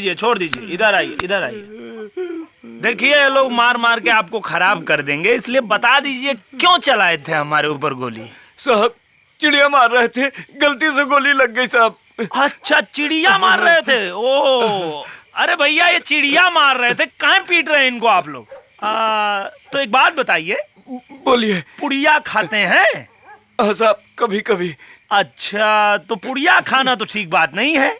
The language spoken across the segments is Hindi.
दीजिए, छोड़ दीजिए। इधर आइए, इधर आइए। देखिए ये लोग मार मार के आपको खराब कर देंगे, इसलिए बता दीजिए क्यों चलाए थे हमारे ऊपर गोली? साहब चिड़िया मार रहे थे, गलती से गोली लग गई साहब। अच्छा, चिड़िया मार रहे थे? ओ अरे भैया, ये चिड़िया मार रहे थे, कहाँ पीट रहे हैं इनको आप लोग? तो एक बात बताइए। बोलिए। पुड़िया खाते हैं? साहब कभी कभी। अच्छा, तो पुड़िया खाना तो ठीक बात नहीं है,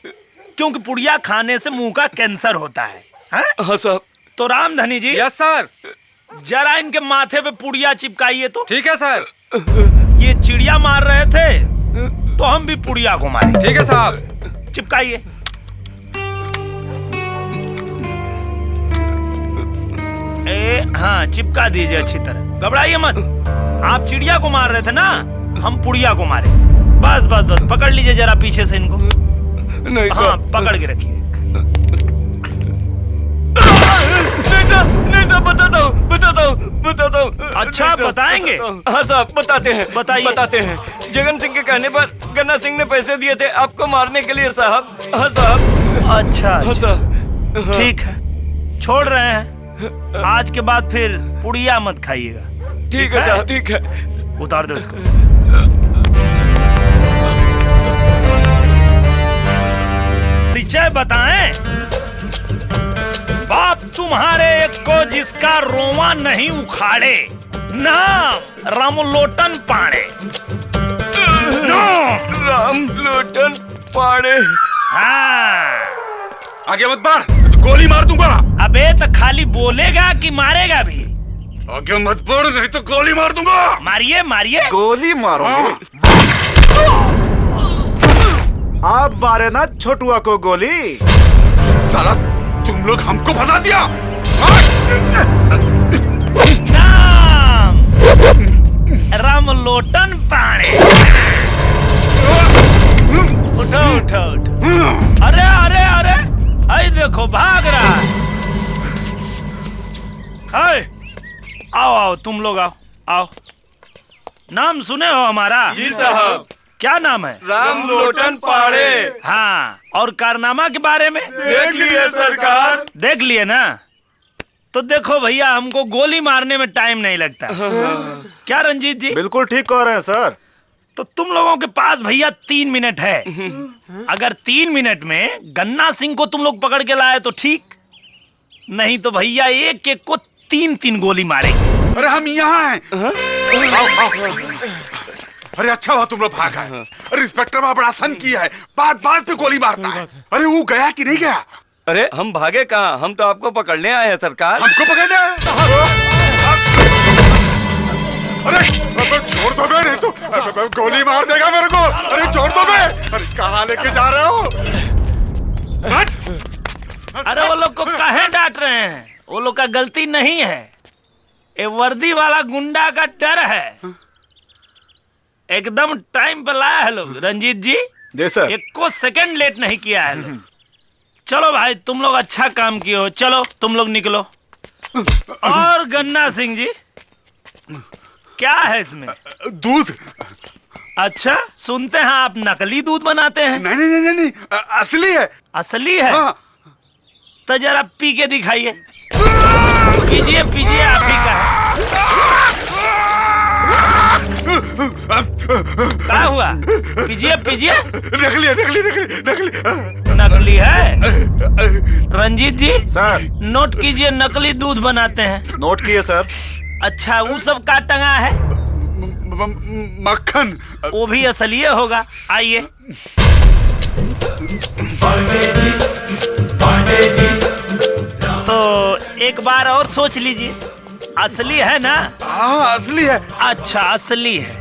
क्योंकि पुड़िया खाने से मुंह का कैंसर होता है। हाँ साहब। तो रामधनी जी। Yes sir. जरा इनके माथे पे पुड़िया चिपकाइए तो। ठीक है सर। ये चिड़िया मार रहे थे तो हम भी पुड़िया को मारे। ठीक है साहब। चिपकाइए। हाँ, चिपका दीजिए अच्छी तरह, घबराइए मत। आप चिड़िया को मार रहे थे ना, हम पुड़िया को मारे। बस बस बस, पकड़ लीजिए जरा पीछे से इनको। नहीं हाँ, पकड़ के रखिए। नहीं साहब, बताता हूँ। अच्छा, बताएंगे? हाँ साहब बताते हैं। बताते हैं। जगन सिंह के कहने पर गन्ना सिंह ने पैसे दिए थे आपको मारने के लिए साहब। हाँ साहब। अच्छा, ठीक है, छोड़ रहे हैं। आज के बाद फिर पुड़िया मत खाइएगा। ठीक है साहब, ठीक है। उतार दो इसको। परिचय बताएं। बाप तुम्हारे को जिसका रोवा नहीं उखाड़े, नाम रामलोटन पाड़े। रामलोटन पाड़े। हाँ, आगे मत बढ़, तो गोली मार दूंगा। अबे तो खाली बोलेगा कि मारेगा भी? आगे मत बढ़, नहीं तो गोली मार दूंगा। मारिए मारिए। गोली मारोगे? आप मारे ना छोटुआ को गोली। साला तुम लोग हमको फंसा दिया। नाम रामलोटन पाड़े। उठो उठो उठो। अरे अरे अरे, आई देखो भाग रहा है। आओ आओ, तुम लोग आओ आओ। नाम सुने हो हमारा? जी साहब। क्या नाम है? रामलोटन पाड़े। हाँ, और कारनामा के बारे में? देख लिए सरकार। देख लिए ना? तो देखो भैया, हमको गोली मारने में टाइम नहीं लगता। क्या रंजीत जी? बिल्कुल ठीक कह रहे हैं सर। तो तुम लोगों के पास भैया 3 मिनट है। अगर 3 मिनट में गन्ना सिंह को तुम लोग पकड़ के लाए तो ठीक, नहीं तो भैया एक एक को 3-3 गोली मारेंगे। अरे हम यहाँ हैं। अरे अच्छा हुआ तुम लोग भाग गए। अरे इंस्पेक्टर वहाँ बड़ा सन किया है, बात बात पे गोली मारता है। अरे वो गया कि नहीं गया? अरे हम भागे कहाँ, हम तो आपको पकड़ने आए हैं सरकार। हमको पकड़ने आए? अरे छोड़ दो बे, नहीं तो गोली मार देगा मेरे को। अरे छोड़ दो बे। अरे कहाँ लेके जा रहे हो? अरे वो लोग को काहे डांट रहे हैं? वो लोग का गलती नहीं है, ये वर्दी वाला गुंडा का डर है। एकदम टाइम पे लाया है लोग। रंजीत जी। जी सर। 1 सेकंड लेट नहीं किया है लोग। चलो भाई, तुम लोग अच्छा काम किए हो, चलो तुम लोग निकलो। और गन्ना सिंह जी, क्या है इसमें? दूध। अच्छा, सुनते हैं आप नकली दूध बनाते हैं। नहीं नहीं नहीं नहीं, असली है। असली है? हाँ। तो जरा पी के दिखाइए। पीजिए पीजिए, आप ही का है। क्या हुआ? पीजिए पीजिए। नकली है, नकली नकली नकली। नकली है? रंजीत जी सर। नोट कीजिए, नकली दूध बनाते हैं। नोट किए सर। अच्छा, वो सब का टंगा है? मक्खन। वो भी असली होगा। आइए। तो एक बार और सोच लीजिए, असली है ना? हाँ असली है। अच्छा, असली है।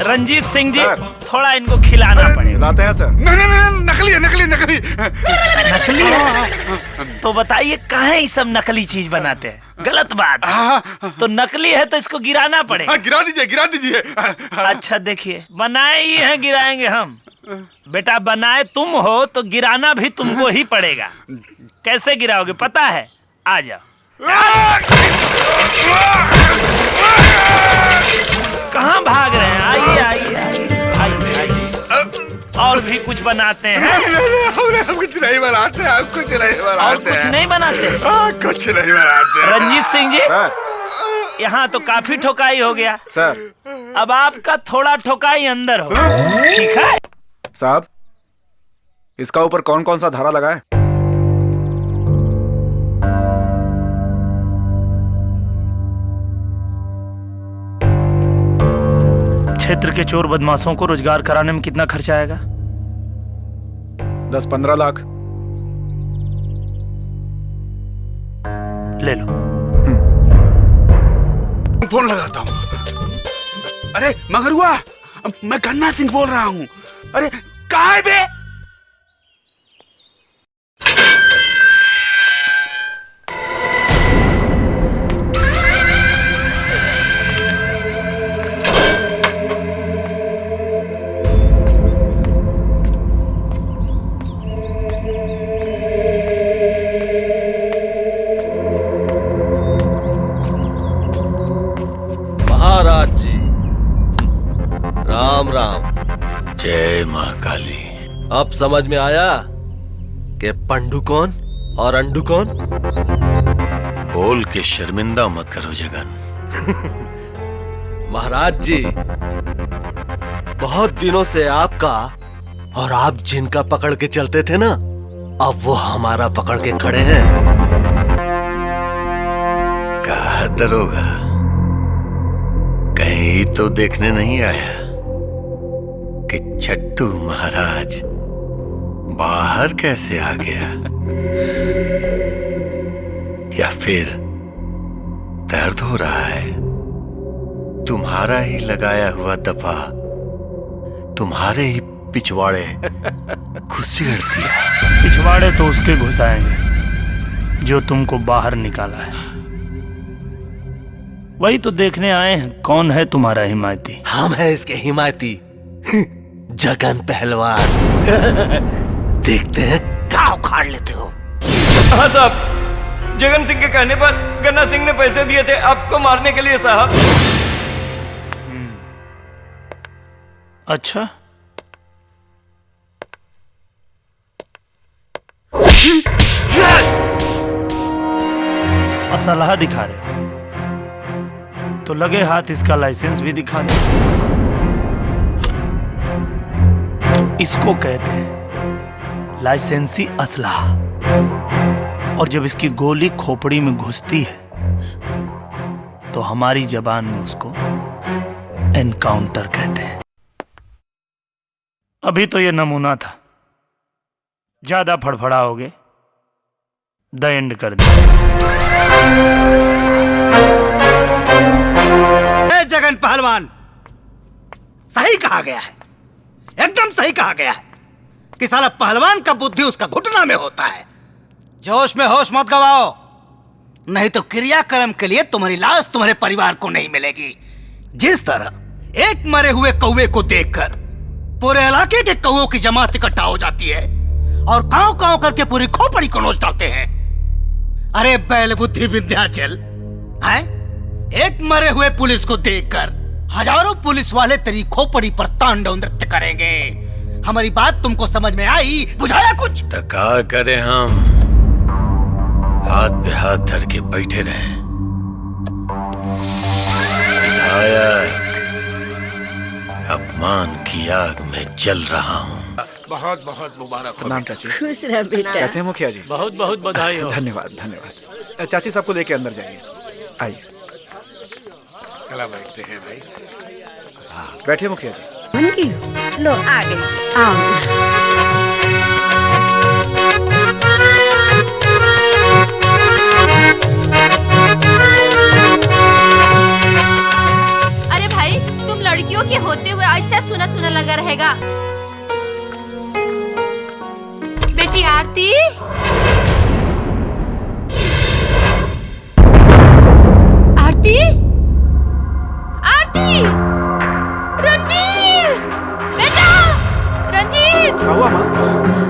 रंजीत सिंह जी, सर। थोड़ा इनको खिलाना पड़ेगा। लाते हैं सर। नहीं नहीं नहीं, नकली है, नकली नकली। नकली है? तो बताइए काहे ये सब नकली चीज बनाते हैं? गलत बात है। तो नकली है तो इसको गिराना पड़ेगा। गिरा दीजिए, गिरा दीजिए। अच्छा देखिए, बनाए ही हैं, गिराएंगे हम। बेटा, बनाए तुम हो तो गिराना भी तुमको ही पड़ेगा। कैसे गिराओगे पता है? आ जाओ। कहाँ भाग रहे हैं? आइए आइए आइए आइए। और भी भी कुछ बनाते हैं? हम कुछ नहीं बनाते, हम कुछ नहीं और बनाते। कुछ नहीं बनाते? कुछ नहीं बनाते। रंजीत सिंह जी, सर यहाँ तो काफी ठोकाई हो गया। सर अब आपका थोड़ा ठोकाई अंदर हो, ठीक है? साहब, इसका ऊपर कौन कौन सा धारा लगा है? क्षेत्र के चोर बदमाशों को रोजगार कराने में कितना खर्चा आएगा? 10-15 लाख। ले लो। फोन लगाता हूँ। अरे मगर हुआ, मैं गन्ना सिंह बोल रहा हूँ। अरे कहाँ है बे? महाराज जी, राम राम। जय मां काली। अब समझ में आया कि पंडू कौन और अंडू कौन? बोल के शर्मिंदा मत करो जगन। महाराज जी, बहुत दिनों से आपका और आप जिनका पकड़ के चलते थे ना, अब वो हमारा पकड़ के खड़े हैं। कहा दरोगा, कहीं तो देखने नहीं आया कि छट्टू महाराज बाहर कैसे आ गया? या फिर दर्द हो रहा है? तुम्हारा ही लगाया हुआ दफा तुम्हारे ही पिछवाड़े घुसेड़ दिया। पिछवाड़े तो उसके घुसाएंगे जो तुमको बाहर निकाला है। वही तो देखने आए हैं कौन है तुम्हारा हिमायती। हम हैं इसके हिमायती, जगन पहलवान। देखते हैं क्या उखाड़ लेते हो। हाँ साहब, जगन सिंह के कहने पर गन्ना सिंह ने पैसे दिए थे आपको मारने के लिए साहब। अच्छा, असलहा दिखा रहे हो तो लगे हाथ इसका लाइसेंस भी दिखा दो। इसको कहते हैं लाइसेंसी असलहा। और जब इसकी गोली खोपड़ी में घुसती है तो हमारी जबान में उसको एनकाउंटर कहते हैं। अभी तो ये नमूना था, ज्यादा फड़फड़ाओगे द एंड कर दे। जगन पहलवान, सही कहा गया है, एकदम सही कहा गया है कि साला पहलवान का बुद्धि उसका घुटना में होता है। जोश में होश मत गवाओ, नहीं तो क्रियाक्रम के लिए तुम्हारी लाश तुम्हारे परिवार को नहीं मिलेगी। जिस तरह एक मरे हुए कौवे को देखकर पूरे इलाके के कौवों की जमात इकट्ठा हो जाती है और कांव कांव करके पूरी खोपड़ी को नोच डालते हैं। अरे बैल बुद्धि विंध्याचल, हैं? एक मरे हुए पुलिस को देखकर हजारों पुलिस वाले तेरी खोपड़ी पर तांडव नृत्य करेंगे। हमारी बात तुमको समझ में आई? बुझाया कुछ? तो क्या करें हम? हाथ पे हाथ धर के बैठे रहे। विधायक, अपमान की आग में जल रहा हूँ। बहुत बहुत मुबारक हो। प्रणाम चाची। खुश रह बेटा। कैसे हैं मुखिया जी? बहुत बहुत बधाई हो। धन्यवाद धन्यवाद। चाची सबको लेके अंदर जाइए। आइए चला बैठते हैं भाई। बैठिए मुखिया जी। बन गई हो? लो आ गए, आओ। अरे भाई, तुम लड़कियों के होते हुए ऐसा सुना सुना लगा रहेगा। बेटी आरती, आरती, आरती, रणवीर, बेटा, रंजीत। क्या हुआ माँ?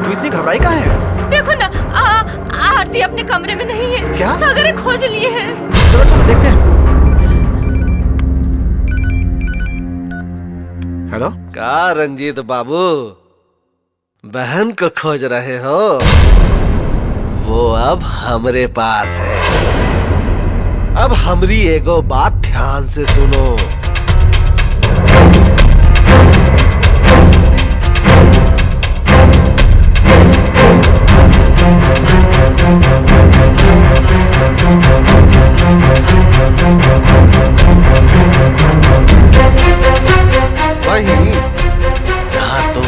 तू इतनी घबराई कहाँ है? देखो ना, आरती अपने कमरे में नहीं है। क्या? सागर खोज लिए हैं। चलो चलो देखते हैं। हेलो, का रंजीत बाबू, बहन को खोज रहे हो? वो अब हमरे पास है। अब हमरी एगो बात ध्यान से सुनो। वहीं जहां तुम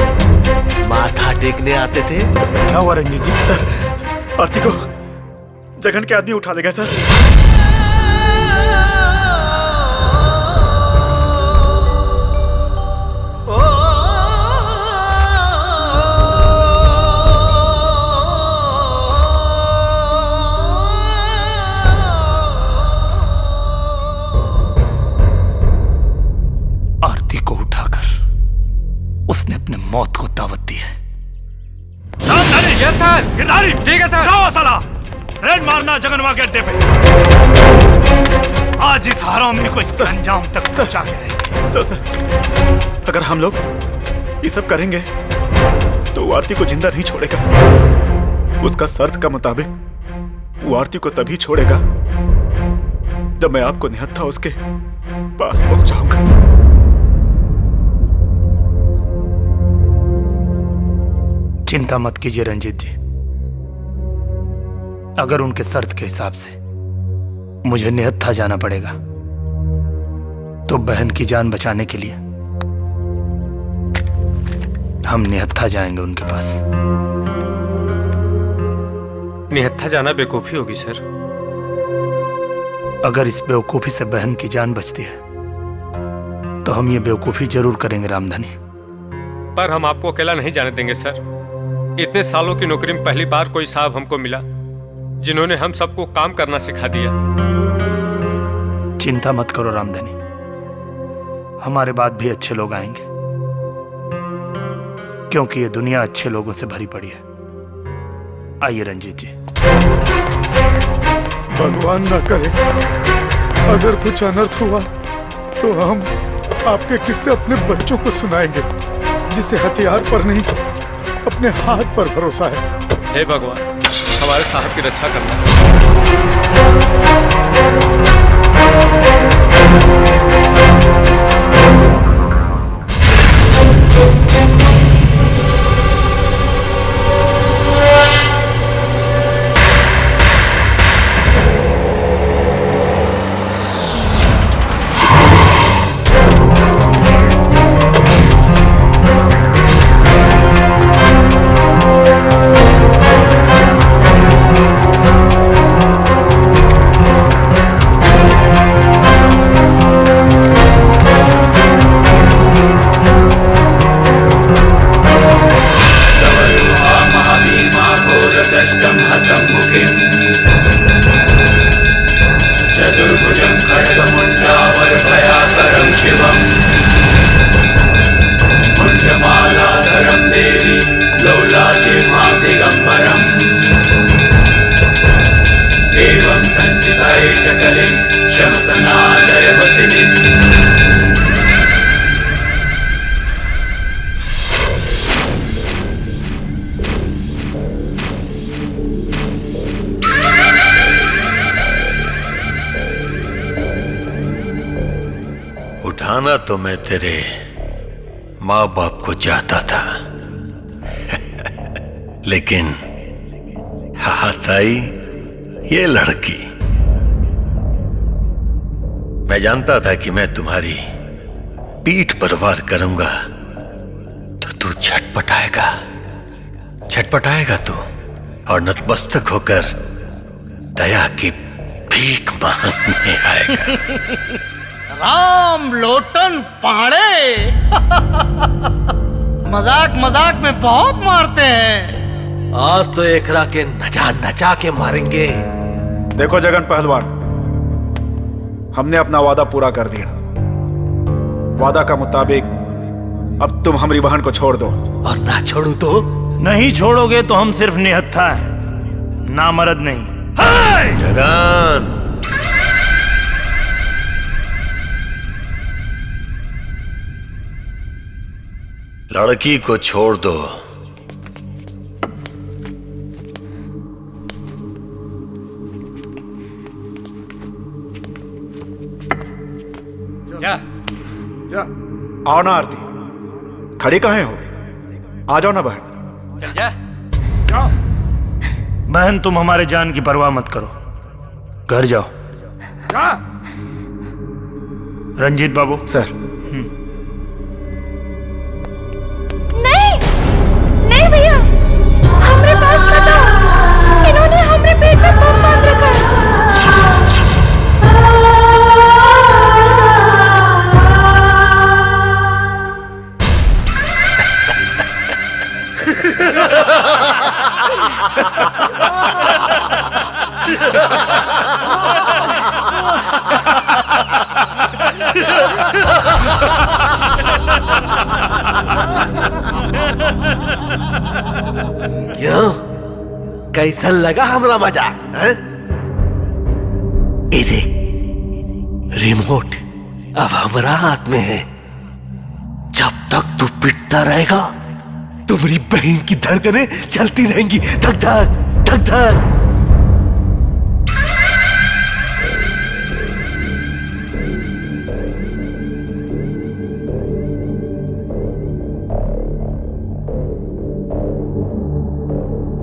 माथा टेकने आते थे। क्या हुआ रंजीत जी? सर, आरती को जगन के आदमी उठा ले गए सर। आरती को उठाकर उसने अपने मौत को दावत दी है। Yes sir. गिरधारी, ठीक है सर। जाओ साला, रेड मारना जगनवा के अड्डे पे। आज इस हरामी को इसके अंजाम तक पहुंचा के रहेंगे। सर, अगर हम लोग ये सब करेंगे तो वो आरती को जिंदा नहीं छोड़ेगा। उसका शर्त का मुताबिक वो आरती को तभी छोड़ेगा जब मैं आपको निहत्था उसके पास पहुंचाऊंगा। चिंता मत कीजिए रंजीत जी। अगर उनके शर्त के हिसाब से मुझे निहत्था जाना पड़ेगा तो बहन की जान बचाने के लिए हम निहत्था जाएंगे उनके पास। निहत्था जाना बेवकूफी होगी सर। अगर इस बेवकूफी से बहन की जान बचती है तो हम ये बेवकूफी जरूर करेंगे रामधनी। पर हम आपको अकेला नहीं जाने देंगे सर। इतने सालों की नौकरी में पहली बार कोई साहब हमको मिला जिन्होंने हम सबको काम करना सिखा दिया। चिंता मत करो रामधनी, हमारे बाद भी अच्छे लोग आएंगे, क्योंकि ये दुनिया अच्छे लोगों से भरी पड़ी है। आइए रंजीत जी। भगवान ना करे अगर कुछ अनर्थ हुआ तो हम आपके किस्से अपने बच्चों को सुनाएंगे, जिसे हथियार पर नहीं अपने हाथ पर भरोसा है। हे भगवान, हमारे साहब की रक्षा करना। उठाना तो मैं तेरे माँ बाप को चाहता था लेकिन हाथ आई ये लड़की। मैं जानता था कि मैं तुम्हारी पीठ पर वार करूंगा तो तू छटपटाएगा तू और नतमस्तक होकर दया की भीख मांगने आएगा। राम लोटन पहाड़े मजाक मजाक में बहुत मारते हैं। आज तो एकरा के नचा के मारेंगे। देखो जगन पहलवान, हमने अपना वादा पूरा कर दिया। वादा का मुताबिक अब तुम हमारी बहन को छोड़ दो। और ना छोड़ू तो? नहीं छोड़ोगे तो हम सिर्फ निहत्था हैं, नामर्द नहीं। जगन, लड़की को छोड़ दो जा। आओ ना आरती, खड़ी कहाँ हो? आ जाओ ना बहन। चल जा। बहन तुम हमारे जान की परवाह मत करो, घर जाओ। रंजीत बाबू। सर। नहीं नहीं भैया, हमरे पास मत आओ, इन्होंने हमरे पेट में बम बांध रखा है। क्यों, कैसा लगा हमारा मजाक? हैं? ये देख, रिमोट अब हमारा हाथ में है। जब तक तू पिटता रहेगा तुम्हारी बहन की धड़कनें चलती रहेंगी, धक धक धक धक।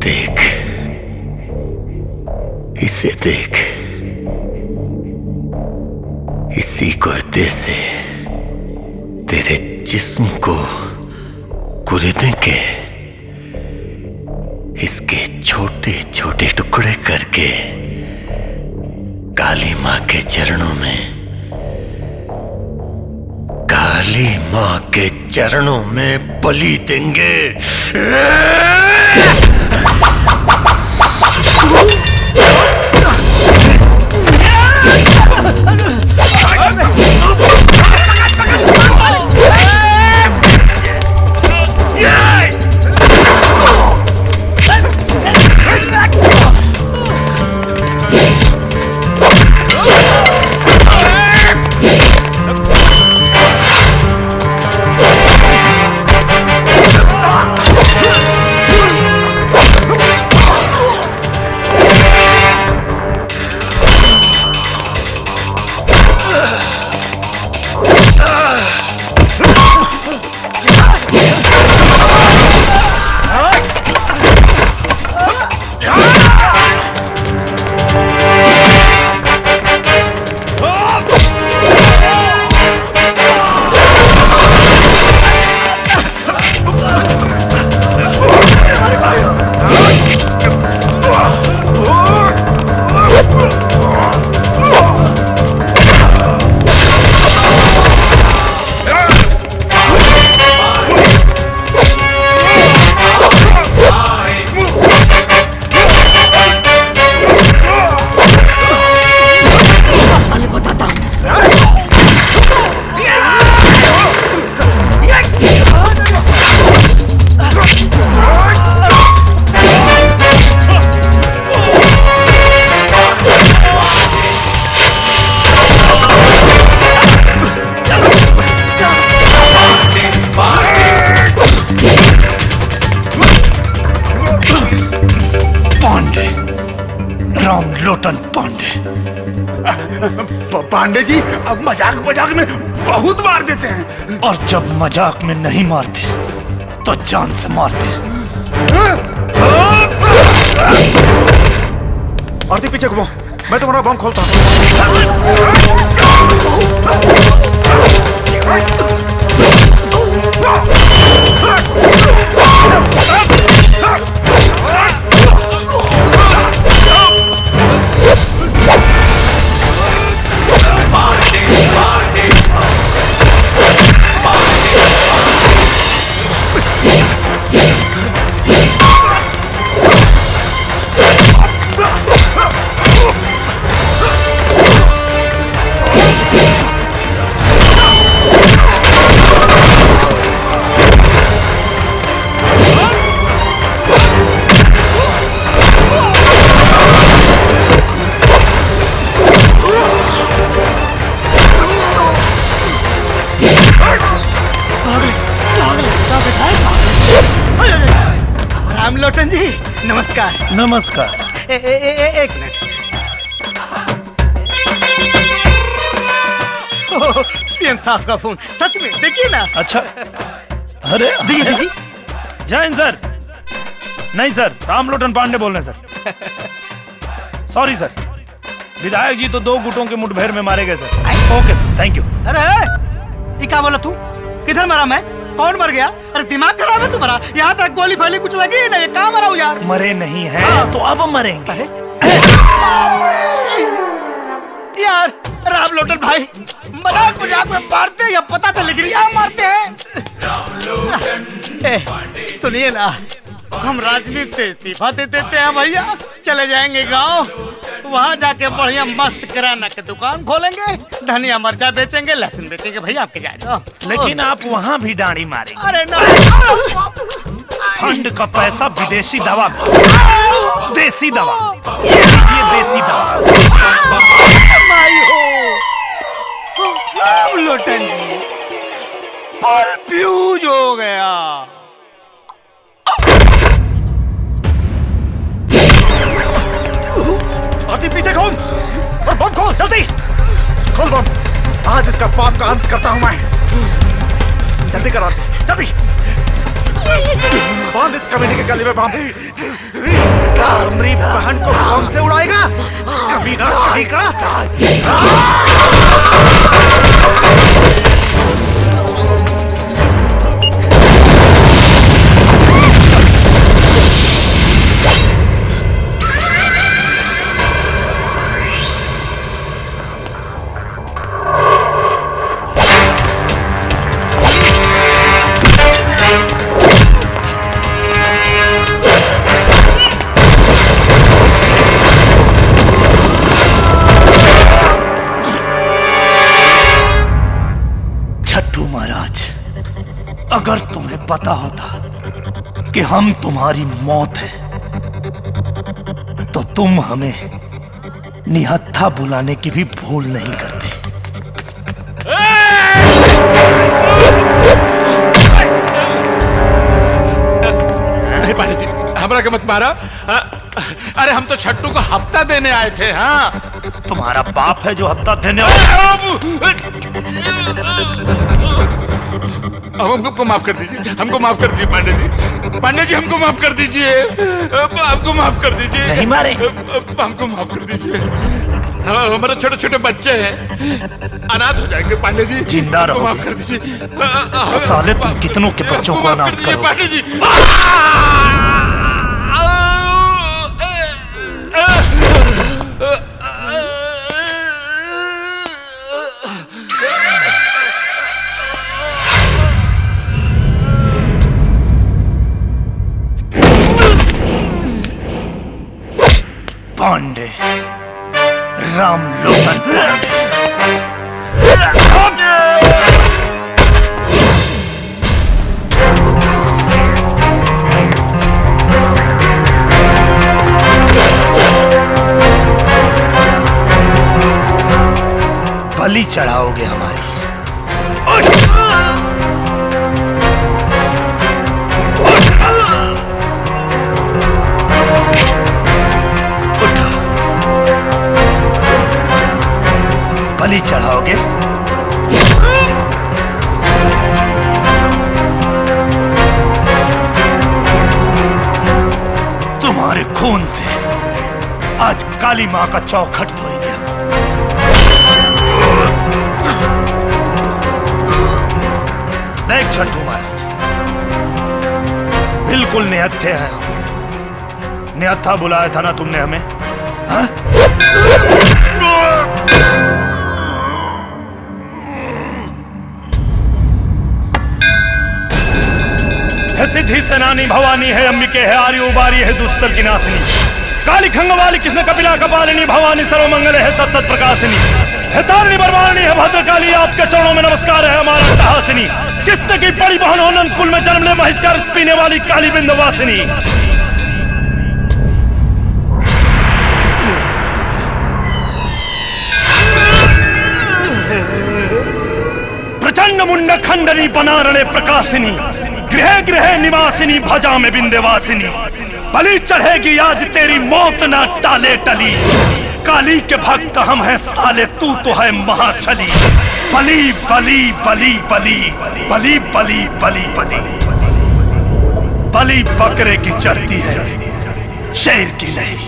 देख, इसे देख, इसी कोयते से तेरे जिस्म को कुरेदने के, इसके छोटे छोटे टुकड़े करके काली माँ के चरणों में, काली माँ के चरणों में बलि देंगे। पांडे जी, अब मजाक मजाक में बहुत मार देते हैं। और जब मजाक में नहीं मारते तो जान से मारते। आरती पीछे घुमाओ, मैं तुम्हारा बम खोलता हूँ। रामलोटन जी नमस्कार। नमस्कार। एक मिनट। सीएम साहब का फोन, सच में देखिए ना। अच्छा, अरे दीजिए। जय हिंद सर। नहीं सर, रामलोटन पांडे बोल रहे हैं सर। सॉरी सर, विधायक जी तो 2 गुटों के मुठभेड़ में मारे गए sir. Okay sir, thank you. अरे ये क्या बोला तू? किधर मरा मैं? कौन मर गया? अरे दिमाग खराब है तुम्हारा? यहाँ तक गोली फैली कुछ लगी है ना, ये कहाँ मरा हूँ यार? मरे नहीं है तो अब मरेंगे। यार रामलोटन भाई, मजाक मजाक में मारते हैं या पता तो लग रहा मारते हैं। सुनिए ना, हम राजनीति से इस्तीफा दे देते हैं भैया, चले जाएंगे गांव, वहाँ जाके बढ़िया मस्त किराना की दुकान खोलेंगे, धनिया मिर्चा बेचेंगे, लहसुन बेचेंगे भैया, आपके जाएगा। लेकिन आप वहाँ भी डांडी मारेंगे। अरे ना, फंड का पैसा विदेशी दवा, देसी दवा, ये लीजिए देसी दवा। माई हो रामलोटन जी, फल फ्यूज हो गया। आरती पीछे खोल और बम खोल, जल्दी खोल बम। आज इसका पाप का अंत करता हूं मैं। जल्दी कर आरती, जल्दी बांध इस कमीने के गले में बम। हमारी बहन को बम से उड़ाएगा कमीना कहीं का। अगर तुम्हें पता होता कि हम तुम्हारी मौत है तो तुम हमें निहत्था बुलाने की भी भूल नहीं करते। अरे पांडे जी, हमरा के मत मारा। अरे हम तो छट्टू को हफ्ता देने आए थे। हाँ, तुम्हारा बाप है जो हफ्ता देने हमको माफ कर दीजिए, हमको माफ कर दीजिए पांडे जी। पांडे जी हमको माफ कर दीजिए, आपको माफ कर दीजिए। नहीं मारे, हमको माफ कर दीजिए। हमारे छोटे छोटे बच्चे हैं, अनाथ हो जाएंगे पांडे जी। जिंदा रहो, माफ कर दीजिए। साले तुम कितनों के बच्चों को अनाथ करो पांडे जी। पांडे, रामलोटन पांडे। बलि चढ़ाओगे हमारी। बलि चढ़ाओगे? तुम्हारे खून से आज काली मां का चौखट धोएंगे हम। देख छट्टू महाराज, बिल्कुल निहत्थे हैं हम। निहत्था बुलाया था ना तुमने हमें? हाँ? है सिद्धि सेनानी भवानी है अंबिके है आर्य उबारी है दुष्टल की नासिनी काली खंगवाली कृष्ण कपिला कपालिनी भवानी सर्वमंगल है सत सत प्रकाशिनी है तारिणी बरवानी है भद्रकाली आपके चरणों में नमस्कार है हमारा तहासिनी किसने की बड़ी बहन हो नंद कुल में जन्म ले महिष्कार पीने वाली काली बिंदवासिनी। प्रचंड मुंड खंडनी बनारणे प्रकाशिनी गृह गृह निवासिनी भजा में बिंदेवासिनी बलि चढ़ेगी आज तेरी मौत ना टाले टली काली के भक्त हम हैं साले, तू तो है महाछली। बली बली बली बली बली बली बली बली बली बकरे की चढ़ती है, शेर की नहीं।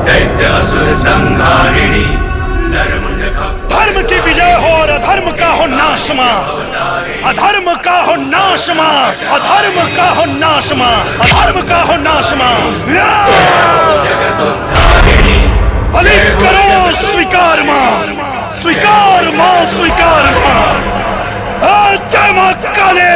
दैत्य असुर संहारिणी धर्म की विजय हो और अधर्म का हो नाशमा, अधर्म का हो नाशमा, अधर्म का हो नाशमा, अधर्म का हो नाशमा। बलि करो स्वीकार मां, स्वीकार मां, स्वीकार मां। जय मां काली।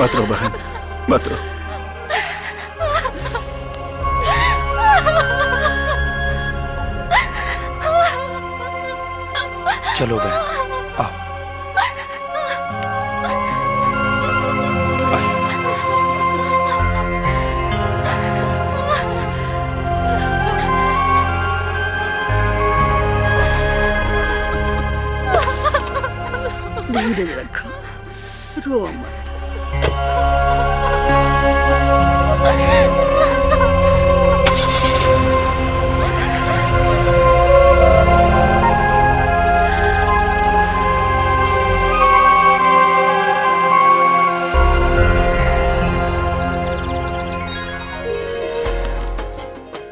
मत रो बहन, मत रो। चलो बहन, आओ। धीरज रखो, रो मत।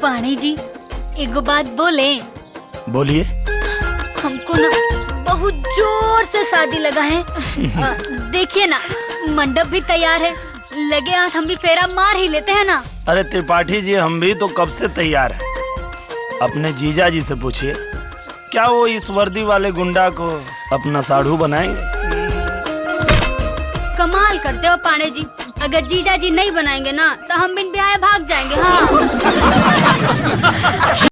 पानी जी एगो बात बोले। बोलिए। हमको ना बहुत जोर से शादी लगा है। देखिए ना, मंडप भी तैयार है, लगे हाथ हम भी फेरा मार ही लेते हैं ना। अरे त्रिपाठी जी, हम भी तो कब से तैयार हैं। अपने जीजा जी से पूछिए, क्या वो इस वर्दी वाले गुंडा को अपना साढ़ू बनाएंगे? कमाल करते हो पांडे जी, अगर जीजा जी नहीं बनाएंगे ना तो हम बिन ब्याह भाग जाएंगे। हाँ।